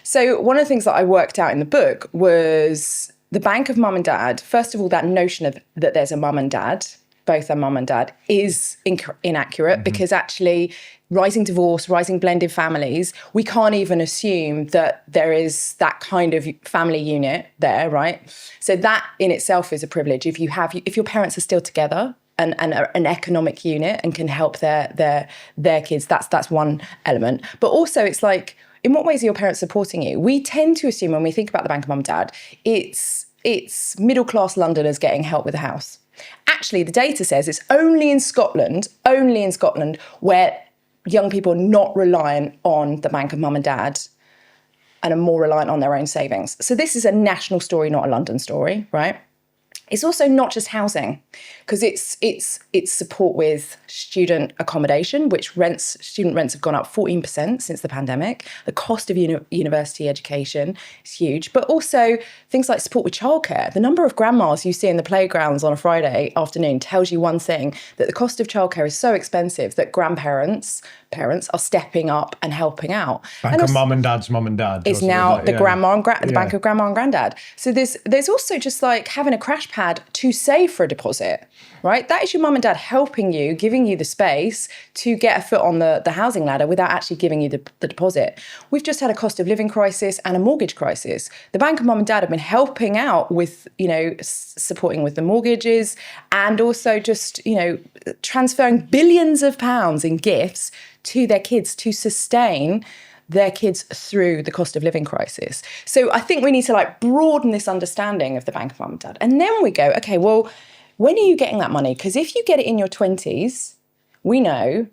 So one of the things that I worked out in the book was the bank of mum and dad. First of all, that notion of that there's a mum and dad, both are mum and dad, is inaccurate because actually rising divorce, rising blended families, we can't even assume that there is that kind of family unit there, right? So that in itself is a privilege. If your parents are still together and are an economic unit and can help their kids, that's one element. But also it's like, in what ways are your parents supporting you? We tend to assume when we think about the bank of mum and dad, it's middle-class Londoners getting help with the house. Actually, the data says it's only in Scotland, where young people are not reliant on the bank of mum and dad and are more reliant on their own savings. So this is a national story, not a London story, right? It's also not just housing, because it's support with student accommodation, which student rents have gone up 14% since the pandemic. The cost of university education is huge, but also things like support with childcare. The number of grandmas you see in the playgrounds on a Friday afternoon tells you one thing, that the cost of childcare is so expensive that parents are stepping up and helping out. Bank of mum and dad's mum and dad. It's now the grandma and the bank of grandma and granddad. So there's also just like having a crash pad to save for a deposit, right? That is your mum and dad helping you, giving you the space to get a foot on the housing ladder without actually giving you the deposit. We've just had a cost of living crisis and a mortgage crisis. The bank of mum and dad have been helping out with, supporting with the mortgages and also just, transferring billions of pounds in gifts to their kids to sustain their kids through the cost of living crisis. So I think we need to broaden this understanding of the bank of mum and dad. And then we go, okay, well, when are you getting that money? Because if you get it in your 20s, we know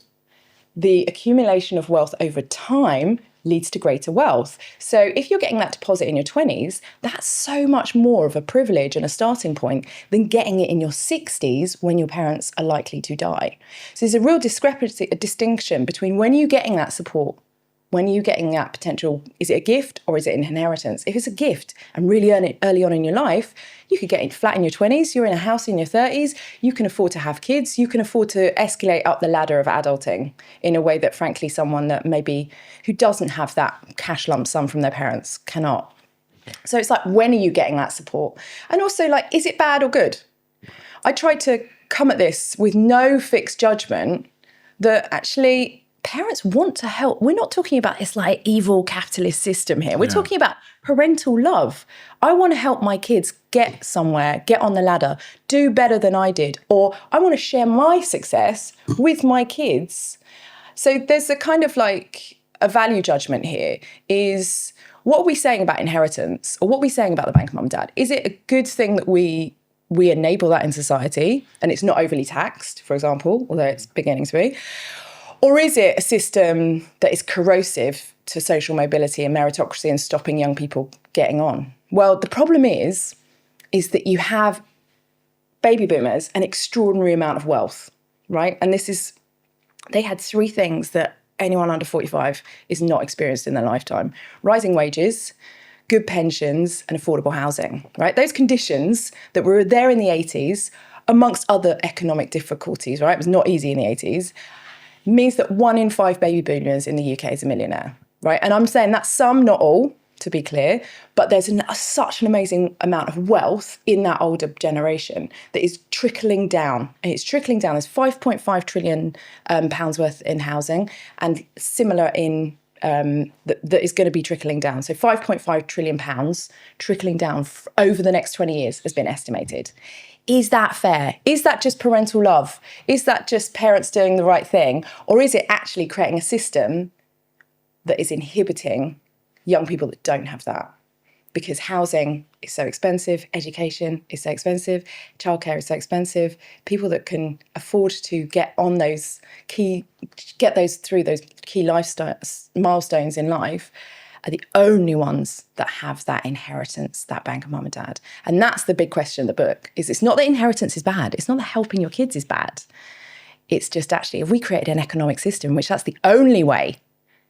the accumulation of wealth over time leads to greater wealth. So if you're getting that deposit in your 20s, that's so much more of a privilege and a starting point than getting it in your 60s when your parents are likely to die. So there's a real a distinction between when you're getting that support, when you're getting that potential, is it a gift or is it an inheritance? If it's a gift and really earn it early on in your life, you could get it flat in your 20s, you're in a house in your 30s, you can afford to have kids, you can afford to escalate up the ladder of adulting in a way that frankly someone that maybe who doesn't have that cash lump sum from their parents cannot. So it's like, when are you getting that support? And also is it bad or good? I tried to come at this with no fixed judgment that actually parents want to help. We're not talking about this evil capitalist system here. We're talking about parental love. I want to help my kids get somewhere, get on the ladder, do better than I did, or I want to share my success with my kids. So there's a kind of a value judgment here. Is what are we saying about inheritance, or what are we saying about the bank of mum and dad? Is it a good thing that we enable that in society and it's not overly taxed, for example, although it's beginning to be? Or is it a system that is corrosive to social mobility and meritocracy and stopping young people getting on? Well, the problem is that you have baby boomers, an extraordinary amount of wealth, right? And they had three things that anyone under 45 is not experienced in their lifetime: rising wages, good pensions, and affordable housing, right? Those conditions that were there in the 80s, amongst other economic difficulties, right? It was not easy in the 80s. Means that 1 in 5 baby boomers in the UK is a millionaire, right? And I'm saying that's some, not all, to be clear, but there's such an amazing amount of wealth in that older generation that is trickling down. And it's trickling down. There's 5.5 trillion pounds worth in housing, and similar in that is going to be trickling down. So 5.5 trillion pounds trickling down over the next 20 years has been estimated. Is that fair? Is that just parental love? Is that just parents doing the right thing? Or is it actually creating a system that is inhibiting young people that don't have that? Because housing is so expensive, education is so expensive, childcare is so expensive. People that can afford to get through those key milestones in life are the only ones that have that inheritance, that bank of mum and dad. And that's the big question in the book, is it's not that inheritance is bad. It's not that helping your kids is bad. It's just actually, if we created an economic system, which that's the only way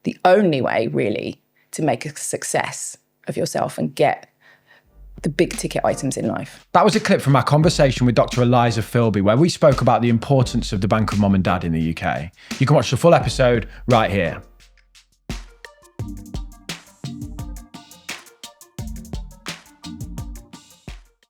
really to make a success of yourself and get the big ticket items in life. That was a clip from our conversation with Dr. Eliza Philby, where we spoke about the importance of the bank of mum and dad in the UK. You can watch the full episode right here.